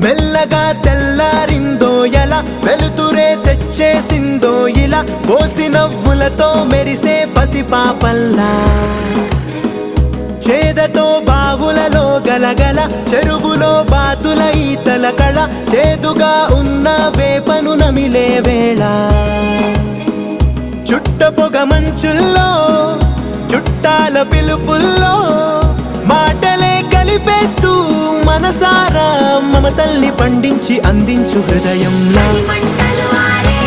మెల్లగా తెల్లారిందో ఎలా, వెలుతురే తెచ్చేసిందో ఇలా, పోసి నవ్వులతో మెరిసే పసిపాపల్లా. చేదతో బావులలో గలగల, చెరువులో బాతుల ఈతల కళ, చేదుగా ఉన్న వేపను నమిలే వేళ. చుట్ట పొగ మంచుల్లో, చుట్టాల పిలుపుల్లో, మాటలే కలిపేస్తూ మనసారా మమతల్ని పండించి అందించు హృదయంలా. మంటలు ఆరే